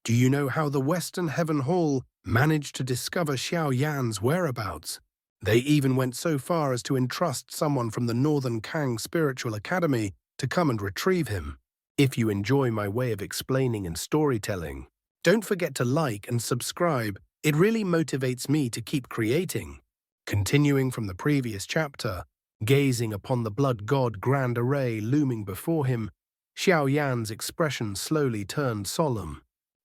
Do you know how the Western Heaven Hall managed to discover Xiao Yan's whereabouts? They even went so far as to entrust someone from the Northern Kang Spiritual Academy to come and retrieve him. If you enjoy my way of explaining and storytelling, don't forget to like and subscribe. It really motivates me to keep creating. Continuing from the previous chapter, gazing upon the blood god grand array looming before him, Xiao Yan's expression slowly turned solemn.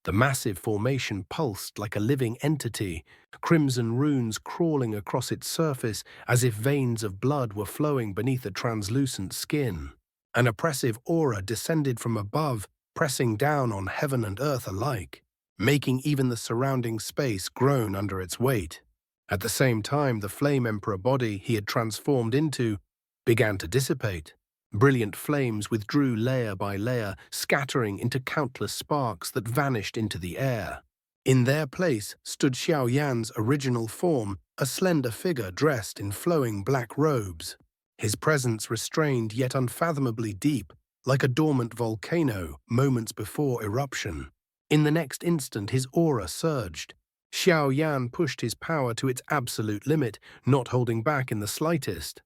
The massive formation pulsed like a living entity, crimson runes crawling across its surface as if veins of blood were flowing beneath a translucent skin. An oppressive aura descended from above, pressing down on heaven and earth alike, making even the surrounding space groan under its weight. At the same time, the Flame Emperor body he had transformed into began to dissipate. Brilliant flames withdrew layer by layer, scattering into countless sparks that vanished into the air. In their place stood Xiao Yan's original form, a slender figure dressed in flowing black robes. His presence restrained yet unfathomably deep, like a dormant volcano moments before eruption. In the next instant, his aura surged. Xiao Yan pushed his power to its absolute limit, not holding back in the slightest.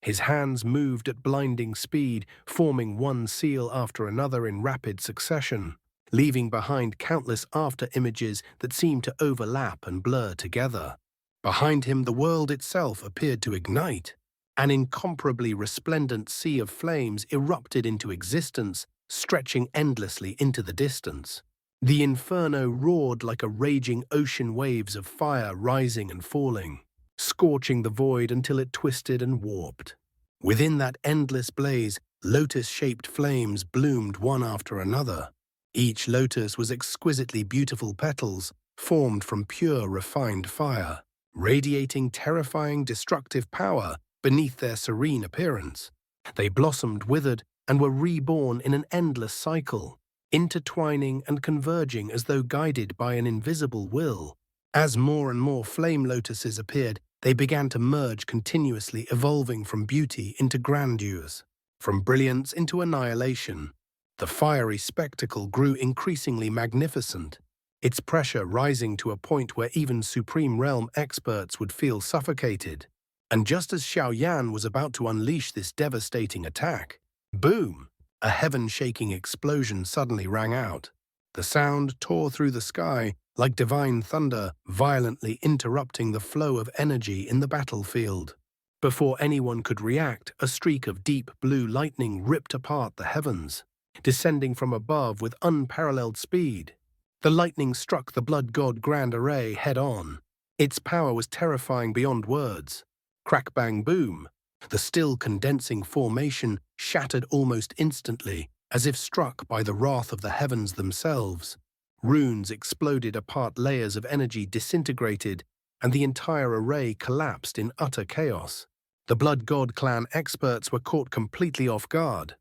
His hands moved at blinding speed, forming one seal after another in rapid succession, leaving behind countless after-images that seemed to overlap and blur together. Behind him, the world itself appeared to ignite. An incomparably resplendent sea of flames erupted into existence, stretching endlessly into the distance. The inferno roared like a raging ocean, waves of fire rising and falling, scorching the void until it twisted and warped. Within that endless blaze, lotus-shaped flames bloomed one after another. Each lotus was exquisitely beautiful petals, formed from pure, refined fire, radiating terrifying, destructive power beneath their serene appearance. They blossomed, withered, and were reborn in an endless cycle, intertwining and converging as though guided by an invisible will. As more and more flame lotuses appeared, they began to merge continuously, evolving from beauty into grandeurs, from brilliance into annihilation. The fiery spectacle grew increasingly magnificent, its pressure rising to a point where even Supreme Realm experts would feel suffocated. And just as Xiao Yan was about to unleash this devastating attack, boom! A heaven-shaking explosion suddenly rang out. The sound tore through the sky like divine thunder, violently interrupting the flow of energy in the battlefield. Before anyone could react, a streak of deep blue lightning ripped apart the heavens, descending from above with unparalleled speed. The lightning struck the blood god grand array head-on. Its power was terrifying beyond words. Crack, bang, boom! The still condensing formation shattered almost instantly, as if struck by the wrath of the heavens themselves. Runes exploded apart, layers of energy disintegrated, and the entire array collapsed in utter chaos. The Blood God clan experts were caught completely off guard.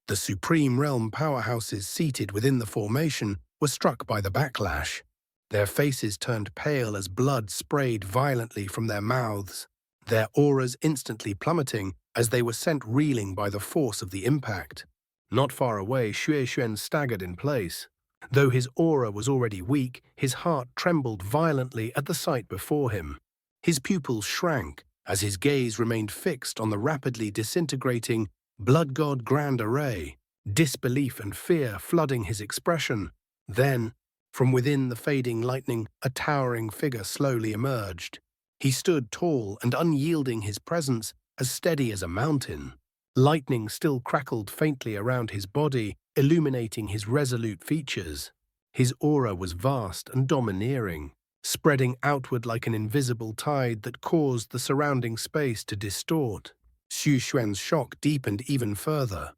The Supreme Realm powerhouses seated within the formation were struck by the backlash. Their faces turned pale as blood sprayed violently from their mouths, their auras instantly plummeting as they were sent reeling by the force of the impact. Not far away, Xuan staggered in place. Though his aura was already weak, his heart trembled violently at the sight before him. His pupils shrank as his gaze remained fixed on the rapidly disintegrating blood god grand array, disbelief and fear flooding his expression. Then, from within the fading lightning, a towering figure slowly emerged. He stood tall and unyielding, his presence as steady as a mountain. Lightning still crackled faintly around his body, illuminating his resolute features. His aura was vast and domineering, spreading outward like an invisible tide that caused the surrounding space to distort. Xu Xuan's shock deepened even further.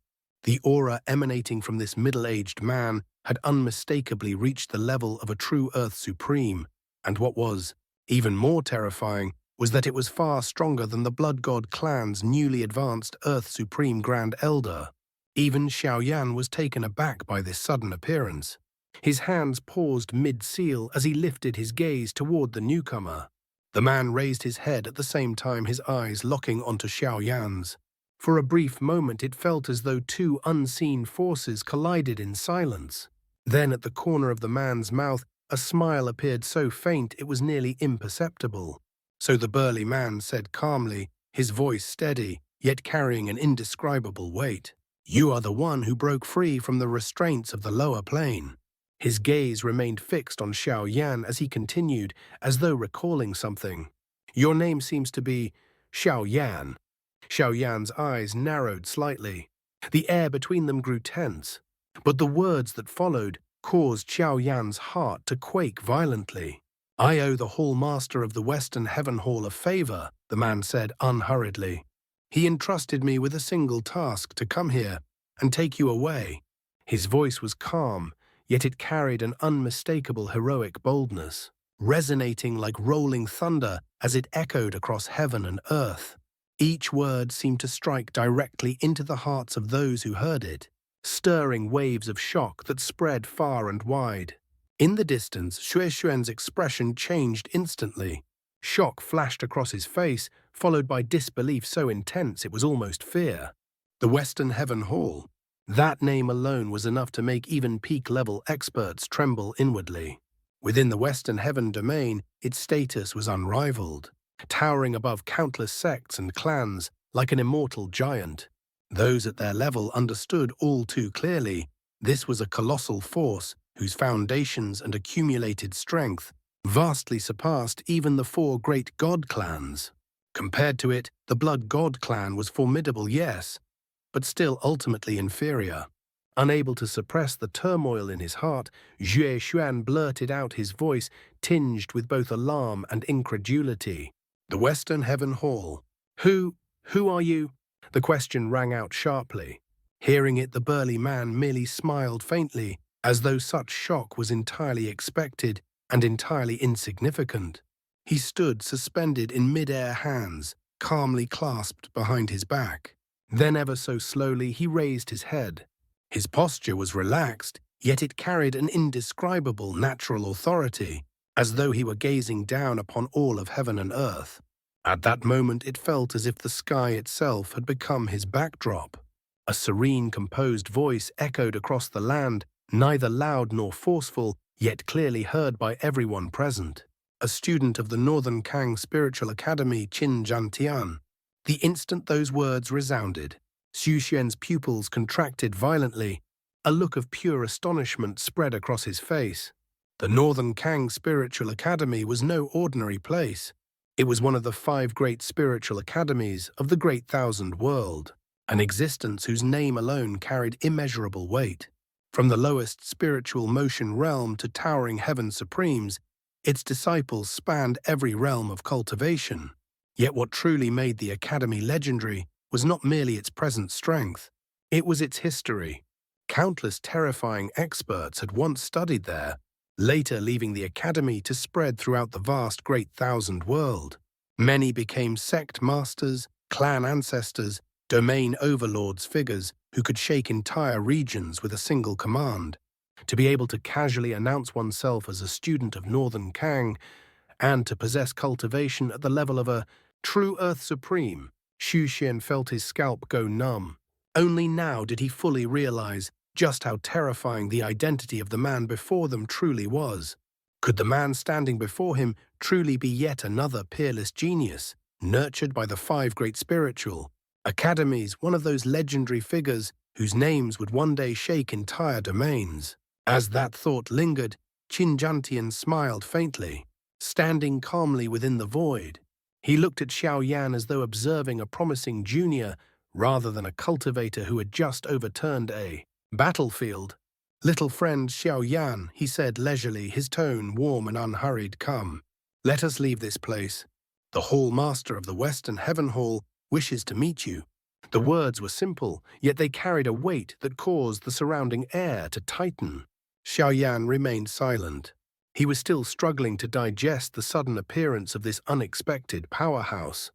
The aura emanating from this middle-aged man had unmistakably reached the level of a true Earth Supreme, and what was even more terrifying was that it was far stronger than the Blood God clan's newly advanced Earth Supreme Grand Elder. Even Xiao Yan was taken aback by this sudden appearance. His hands paused mid-seal as he lifted his gaze toward the newcomer. The man raised his head at the same time, his eyes locking onto Xiao Yan's. For a brief moment it felt as though two unseen forces collided in silence. Then at the corner of the man's mouth, a smile appeared so faint it was nearly imperceptible. So the burly man said calmly, his voice steady, yet carrying an indescribable weight, "You are the one who broke free from the restraints of the lower plane." His gaze remained fixed on Xiao Yan as he continued, as though recalling something. "Your name seems to be Xiao Yan." Xiao Yan's eyes narrowed slightly. The air between them grew tense, but the words that followed caused Xiao Yan's heart to quake violently. "I owe the Hall Master of the Western Heaven Hall a favor," the man said unhurriedly. "He entrusted me with a single task to come here and take you away." His voice was calm, yet it carried an unmistakable heroic boldness, resonating like rolling thunder as it echoed across heaven and earth. Each word seemed to strike directly into the hearts of those who heard it, stirring waves of shock that spread far and wide. In the distance, Xue Xuan's expression changed instantly. Shock flashed across his face, followed by disbelief so intense it was almost fear. The Western Heaven Hall. That name alone was enough to make even peak-level experts tremble inwardly. Within the Western Heaven domain, its status was unrivaled, towering above countless sects and clans like an immortal giant. Those at their level understood all too clearly this was a colossal force whose foundations and accumulated strength vastly surpassed even the four great god clans. Compared to it, the Blood God clan was formidable, yes, but still ultimately inferior. Unable to suppress the turmoil in his heart, Xue Xuan blurted out, his voice tinged with both alarm and incredulity. "The Western Heaven Hall. Who are you?" The question rang out sharply. Hearing it, the burly man merely smiled faintly, as though such shock was entirely expected and entirely insignificant. He stood suspended in mid-air, hands calmly clasped behind his back. Then ever so slowly he raised his head. His posture was relaxed, yet it carried an indescribable natural authority, as though he were gazing down upon all of heaven and earth. At that moment it felt as if the sky itself had become his backdrop. A serene, composed voice echoed across the land, neither loud nor forceful, yet clearly heard by everyone present. A student of the Northern Kang Spiritual Academy, Qin Zhantian. The instant those words resounded, Xu Xian's pupils contracted violently. A look of pure astonishment spread across his face. The Northern Kang Spiritual Academy was no ordinary place. It was one of the 5 great spiritual academies of the Great Thousand World, an existence whose name alone carried immeasurable weight. From the lowest spiritual motion realm to towering heaven supremes, its disciples spanned every realm of cultivation. Yet what truly made the academy legendary was not merely its present strength, it was its history. Countless terrifying experts had once studied there, later leaving the academy to spread throughout the vast Great Thousand World. Many became sect masters, clan ancestors, domain overlords, figures who could shake entire regions with a single command. To be able to casually announce oneself as a student of Northern Kang, and to possess cultivation at the level of a true Earth Supreme, Xu Xian felt his scalp go numb. Only now did he fully realize just how terrifying the identity of the man before them truly was. Could the man standing before him truly be yet another peerless genius, nurtured by the 5 great spiritual academies, one of those legendary figures whose names would one day shake entire domains? As that thought lingered, Qin Zhantian smiled faintly, standing calmly within the void. He looked at Xiao Yan as though observing a promising junior rather than a cultivator who had just overturned a battlefield. "Little friend Xiao Yan," he said leisurely, his tone warm and unhurried, "come. Let us leave this place. The Hall Master of the Western Heaven Hall wishes to meet you." The words were simple, yet they carried a weight that caused the surrounding air to tighten. Xiao Yan remained silent. He was still struggling to digest the sudden appearance of this unexpected powerhouse.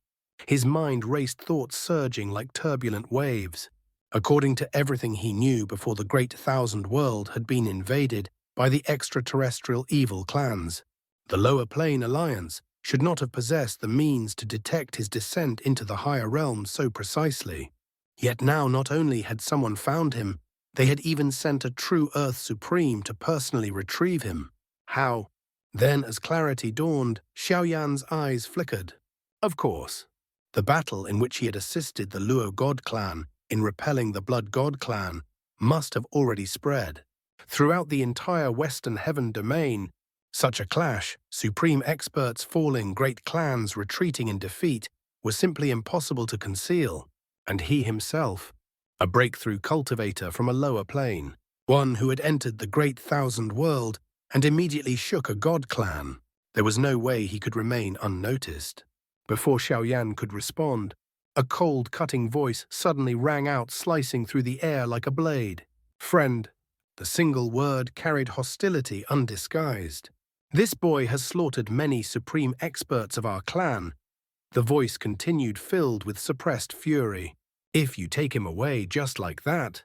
His mind raced, thoughts surging like turbulent waves. According to everything he knew before the Great Thousand World had been invaded by the extraterrestrial evil clans, the Lower Plane Alliance should not have possessed the means to detect his descent into the higher realms so precisely. Yet now not only had someone found him, They had even sent a true Earth Supreme to personally retrieve him. How? Then, as clarity dawned, Xiaoyan's eyes flickered. Of course. The battle in which he had assisted the Luo God clan in repelling the Blood God clan must have already spread. Throughout the entire Western Heaven domain, such a clash, supreme experts falling, great clans retreating in defeat, was simply impossible to conceal. And he himself, a breakthrough cultivator from a lower plane, one who had entered the great thousand world and immediately shook a god clan. There was no way he could remain unnoticed. Before Xiaoyan could respond, a cold, cutting voice suddenly rang out, slicing through the air like a blade. Friend. The single word carried hostility undisguised. This boy has slaughtered many supreme experts of our clan. The voice continued, filled with suppressed fury. If you take him away just like that,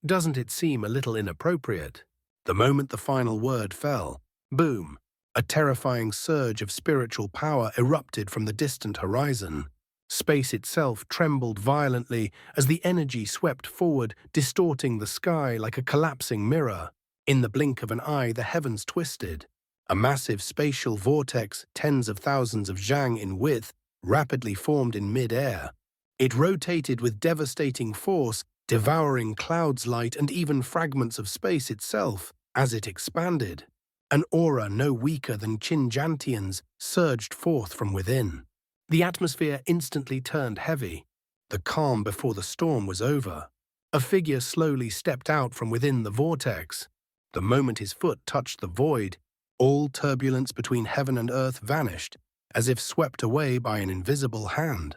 doesn't it seem a little inappropriate? The moment the final word fell, boom, a terrifying surge of spiritual power erupted from the distant horizon. Space itself trembled violently as the energy swept forward, distorting the sky like a collapsing mirror. In the blink of an eye, the heavens twisted. A massive spatial vortex, tens of thousands of zhang in width, rapidly formed in mid-air. It rotated with devastating force, devouring clouds, light, and even fragments of space itself. As it expanded, an aura no weaker than Qin Zhantian's surged forth from within. The atmosphere instantly turned heavy. The calm before the storm was over. A figure slowly stepped out from within the vortex. The moment his foot touched the void, all turbulence between heaven and earth vanished, as if swept away by an invisible hand.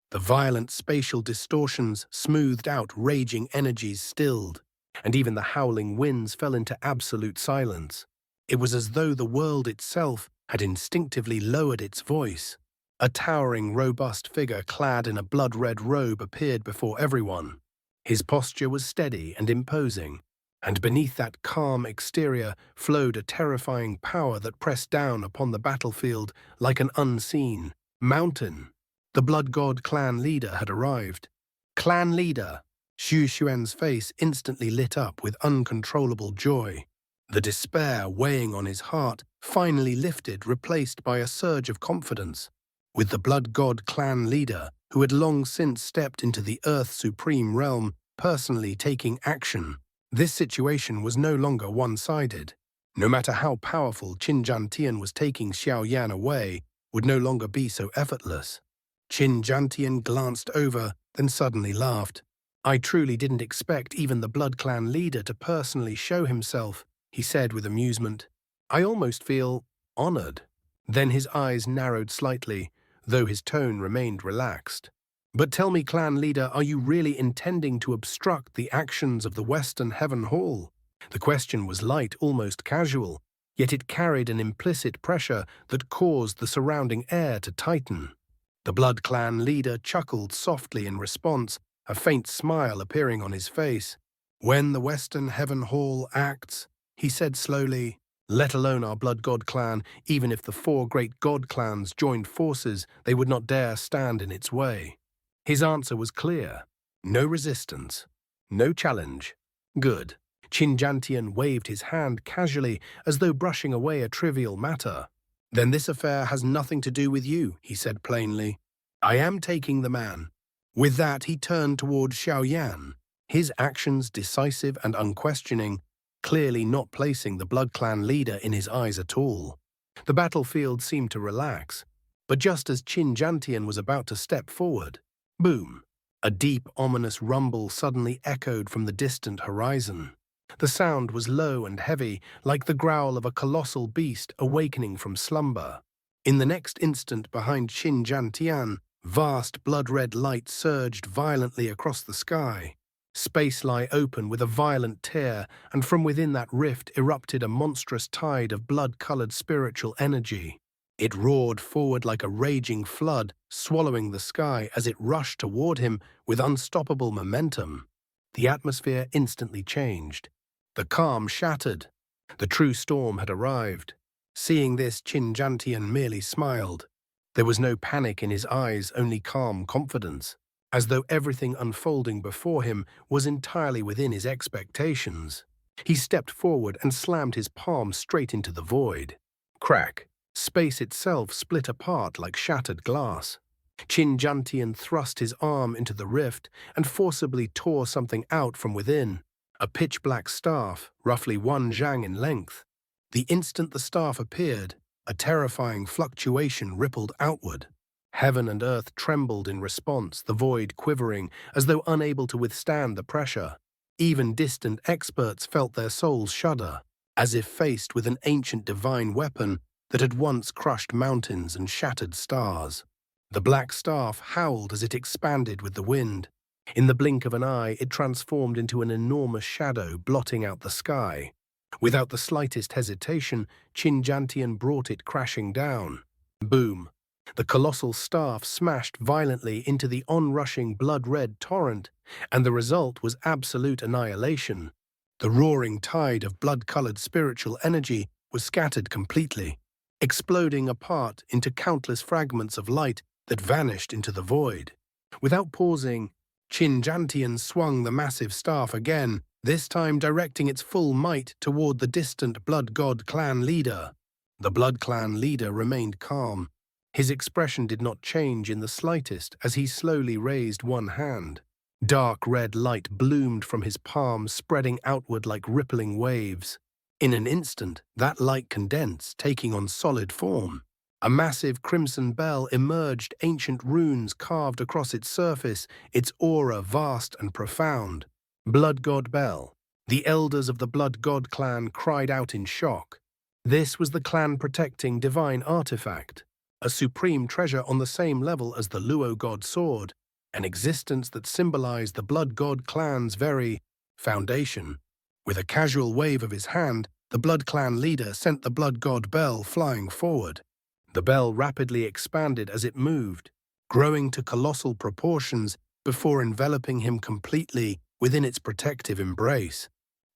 The violent spatial distortions smoothed out, raging energies stilled, and even the howling winds fell into absolute silence. It was as though the world itself had instinctively lowered its voice. A towering, robust figure clad in a blood-red robe appeared before everyone. His posture was steady and imposing, and beneath that calm exterior flowed a terrifying power that pressed down upon the battlefield like an unseen mountain. The Blood God clan leader had arrived. Clan leader! Xu Xuan's face instantly lit up with uncontrollable joy. The despair weighing on his heart finally lifted, replaced by a surge of confidence. With the Blood God clan leader, who had long since stepped into the Earth Supreme realm, personally taking action, this situation was no longer one-sided. No matter how powerful Qin Zhantian was, taking Xiaoyan away would no longer be so effortless. Qin Zhantian glanced over, then suddenly laughed. I truly didn't expect even the Blood Clan leader to personally show himself, he said with amusement. I almost feel honored. Then his eyes narrowed slightly, though his tone remained relaxed. But tell me, clan leader, are you really intending to obstruct the actions of the Western Heaven Hall? The question was light, almost casual, yet it carried an implicit pressure that caused the surrounding air to tighten. The Blood Clan leader chuckled softly in response, a faint smile appearing on his face. When the Western Heaven Hall acts, he said slowly, let alone our Blood God clan, even if the 4 great God clans joined forces, they would not dare stand in its way. His answer was clear. No resistance. No challenge. Good. Qin Zhantian waved his hand casually, as though brushing away a trivial matter. Then this affair has nothing to do with you, he said plainly. I am taking the man. With that, he turned toward Xiaoyan, his actions decisive and unquestioning, clearly not placing the Blood Clan leader in his eyes at all. The battlefield seemed to relax, but just as Qin Zhantian was about to step forward, boom! A deep, ominous rumble suddenly echoed from the distant horizon. The sound was low and heavy, like the growl of a colossal beast awakening from slumber. In the next instant, behind Qin Zhantian, vast blood-red light surged violently across the sky. Space lay open with a violent tear, and from within that rift erupted a monstrous tide of blood-colored spiritual energy. It roared forward like a raging flood, swallowing the sky as it rushed toward him with unstoppable momentum. The atmosphere instantly changed. The calm shattered. The true storm had arrived. Seeing this, Qin Zhantian merely smiled. There was no panic in his eyes, only calm confidence. as though everything unfolding before him was entirely within his expectations. He stepped forward and slammed his palm straight into the void. Crack! Space itself split apart like shattered glass. Qin Zhantian thrust his arm into the rift and forcibly tore something out from within, a pitch-black staff, roughly 1 zhang in length. The instant the staff appeared, a terrifying fluctuation rippled outward. Heaven and earth trembled in response, the void quivering as though unable to withstand the pressure. Even distant experts felt their souls shudder, as if faced with an ancient divine weapon that had once crushed mountains and shattered stars. The black staff howled as it expanded with the wind. In the blink of an eye, it transformed into an enormous shadow blotting out the sky. Without the slightest hesitation, Qin Zhantian brought it crashing down. Boom! The colossal staff smashed violently into the onrushing blood-red torrent, and the result was absolute annihilation. The roaring tide of blood-colored spiritual energy was scattered completely, exploding apart into countless fragments of light that vanished into the void. Without pausing, Qin Zhantian swung the massive staff again, this time directing its full might toward the distant Blood God clan leader. The Blood Clan leader remained calm. His expression did not change in the slightest as he slowly raised one hand. Dark red light bloomed from his palm, spreading outward like rippling waves. In an instant, that light condensed, taking on solid form. A massive crimson bell emerged, ancient runes carved across its surface, its aura vast and profound. Blood God Bell. The elders of the Blood God clan cried out in shock. This was the clan-protecting divine artifact, a supreme treasure on the same level as the Luo God sword, an existence that symbolized the Blood God clan's very foundation. With a casual wave of his hand, the Blood Clan leader sent the Blood God Bell flying forward. The bell rapidly expanded as it moved, growing to colossal proportions before enveloping him completely within its protective embrace.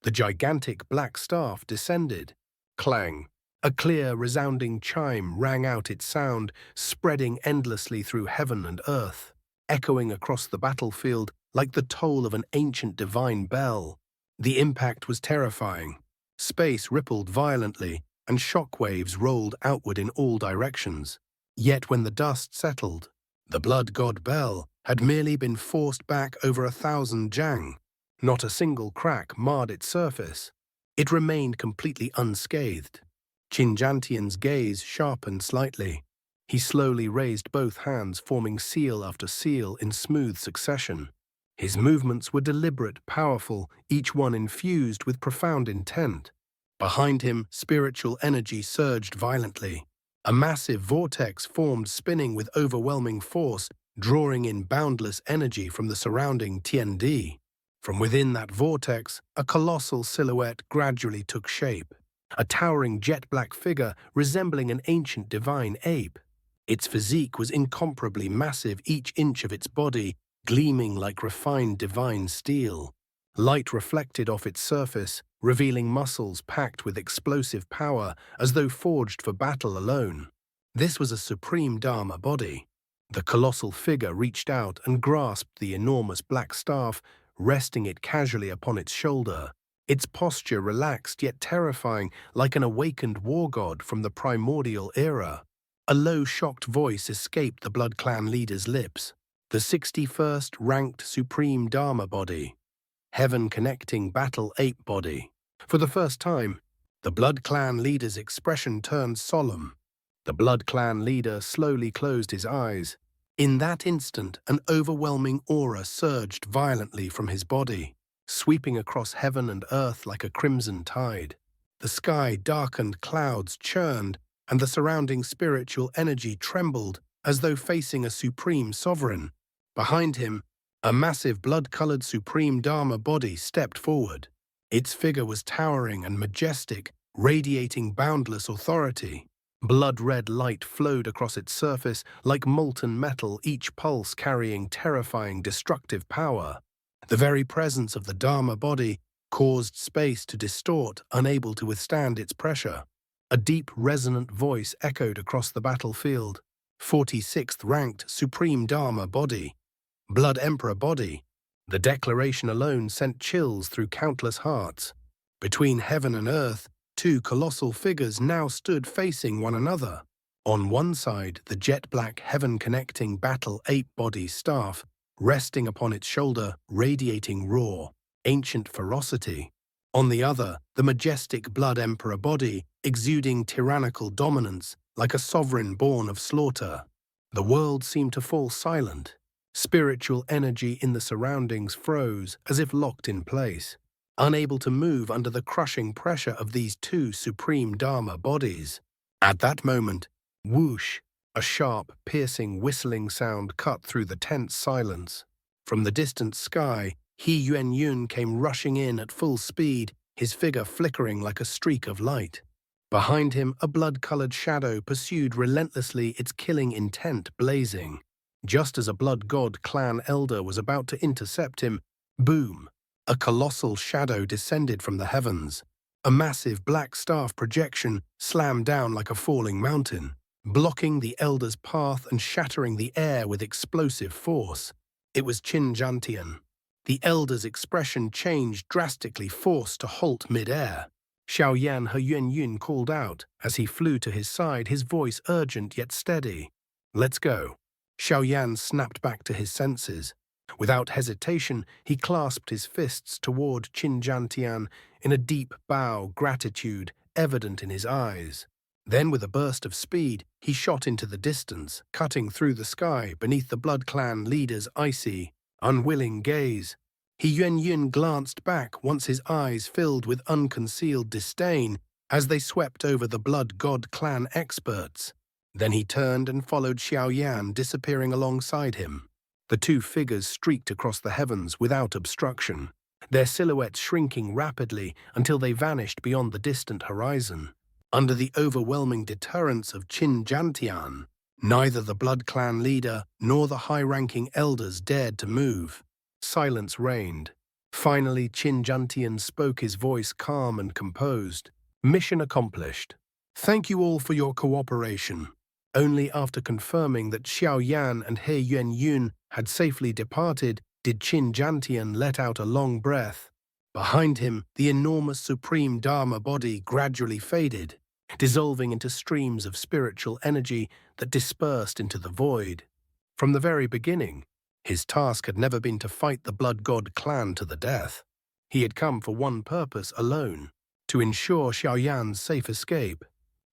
The gigantic black staff descended. Clang! A clear, resounding chime rang out its sound, spreading endlessly through heaven and earth, echoing across the battlefield like the toll of an ancient divine bell. The impact was terrifying. Space rippled violently, and shock waves rolled outward in all directions. Yet when the dust settled, the Blood God Bell had merely been forced back over 1,000 zhang. Not a single crack marred its surface. It remained completely unscathed. Qin Zhantian's gaze sharpened slightly. He slowly raised both hands, forming seal after seal in smooth succession. His movements were deliberate, powerful, each one infused with profound intent. Behind him, spiritual energy surged violently. A massive vortex formed, spinning with overwhelming force, drawing in boundless energy from the surrounding Tiandi. From within that vortex, a colossal silhouette gradually took shape. A towering jet-black figure resembling an ancient divine ape. Its physique was incomparably massive, each inch of its body gleaming like refined divine steel. Light reflected off its surface, revealing muscles packed with explosive power as though forged for battle alone. This was a supreme Dharma body. The colossal figure reached out and grasped the enormous black staff, resting it casually upon its shoulder. Its posture relaxed yet terrifying, like an awakened war god from the primordial era. A low, shocked voice escaped the Blood Clan leader's lips. The 61st ranked Supreme Dharma body. Heaven-connecting Battle Ape body. For the first time, the Blood Clan leader's expression turned solemn. The Blood Clan leader slowly closed his eyes. In that instant, an overwhelming aura surged violently from his body, sweeping across heaven and earth like a crimson tide. The sky darkened, clouds churned, and the surrounding spiritual energy trembled as though facing a supreme sovereign. Behind him, a massive blood-colored Supreme Dharma body stepped forward. Its figure was towering and majestic, radiating boundless authority. Blood-red light flowed across its surface like molten metal, each pulse carrying terrifying, destructive power. The very presence of the Dharma body caused space to distort, unable to withstand its pressure. A deep, resonant voice echoed across the battlefield. 46th ranked Supreme Dharma body. Blood Emperor body. The declaration alone sent chills through countless hearts. Between heaven and earth, two colossal figures now stood facing one another. On one side, the jet-black heaven-connecting battle ape-body staff, resting upon its shoulder, radiating raw, ancient ferocity. On the other, the majestic Blood Emperor body, exuding tyrannical dominance, like a sovereign born of slaughter. The world seemed to fall silent. Spiritual energy in the surroundings froze as if locked in place, unable to move under the crushing pressure of these two supreme Dharma bodies. At that moment, whoosh, a sharp, piercing, whistling sound cut through the tense silence. From the distant sky, He Yuanyun came rushing in at full speed, his figure flickering like a streak of light. Behind him, a blood-colored shadow pursued relentlessly, its killing intent blazing. Just as a blood god clan elder was about to intercept him, boom, a colossal shadow descended from the heavens. A massive black staff projection slammed down like a falling mountain, blocking the elder's path and shattering the air with explosive force. It was Qin Zhantian. The elder's expression changed drastically, forced to halt mid-air. Xiao Yan He Yuanyun called out as he flew to his side, his voice urgent yet steady. "Let's go." Xiao Yan snapped back to his senses. Without hesitation, he clasped his fists toward Qin Zhantian in a deep bow, gratitude evident in his eyes. Then, with a burst of speed, he shot into the distance, cutting through the sky beneath the Blood Clan leader's icy, unwilling gaze. He Yuanyun glanced back once his eyes filled with unconcealed disdain as they swept over the Blood God Clan experts. Then he turned and followed Xiao Yan, disappearing alongside him. The two figures streaked across the heavens without obstruction, their silhouettes shrinking rapidly until they vanished beyond the distant horizon. Under the overwhelming deterrence of Qin Zhantian, neither the Blood Clan leader nor the high-ranking elders dared to move. Silence reigned. Finally, Qin Zhantian spoke, his voice calm and composed. "Mission accomplished. Thank you all for your cooperation." Only after confirming that Xiao Yan and He Yuanyun had safely departed did Qin Zhantian let out a long breath. Behind him, the enormous supreme Dharma body gradually faded, dissolving into streams of spiritual energy that dispersed into the void. From the very beginning, his task had never been to fight the Blood God clan to the death. He had come for one purpose alone, to ensure Xiao Yan's safe escape.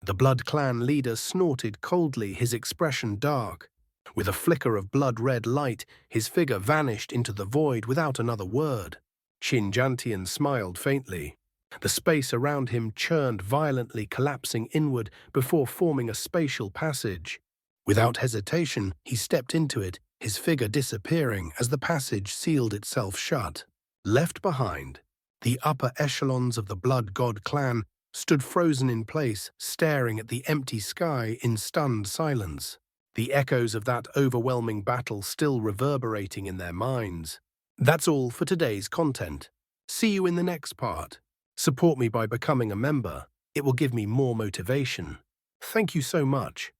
The Blood Clan leader snorted coldly, his expression dark. With a flicker of blood-red light, his figure vanished into the void without another word. Qin Zhantian smiled faintly. The space around him churned violently, collapsing inward before forming a spatial passage. Without hesitation, he stepped into it, his figure disappearing as the passage sealed itself shut. Left behind, the upper echelons of the Blood God clan stood frozen in place, staring at the empty sky in stunned silence, the echoes of that overwhelming battle still reverberating in their minds. That's all for today's content. See you in the next part. Support me by becoming a member. It will give me more motivation. Thank you so much.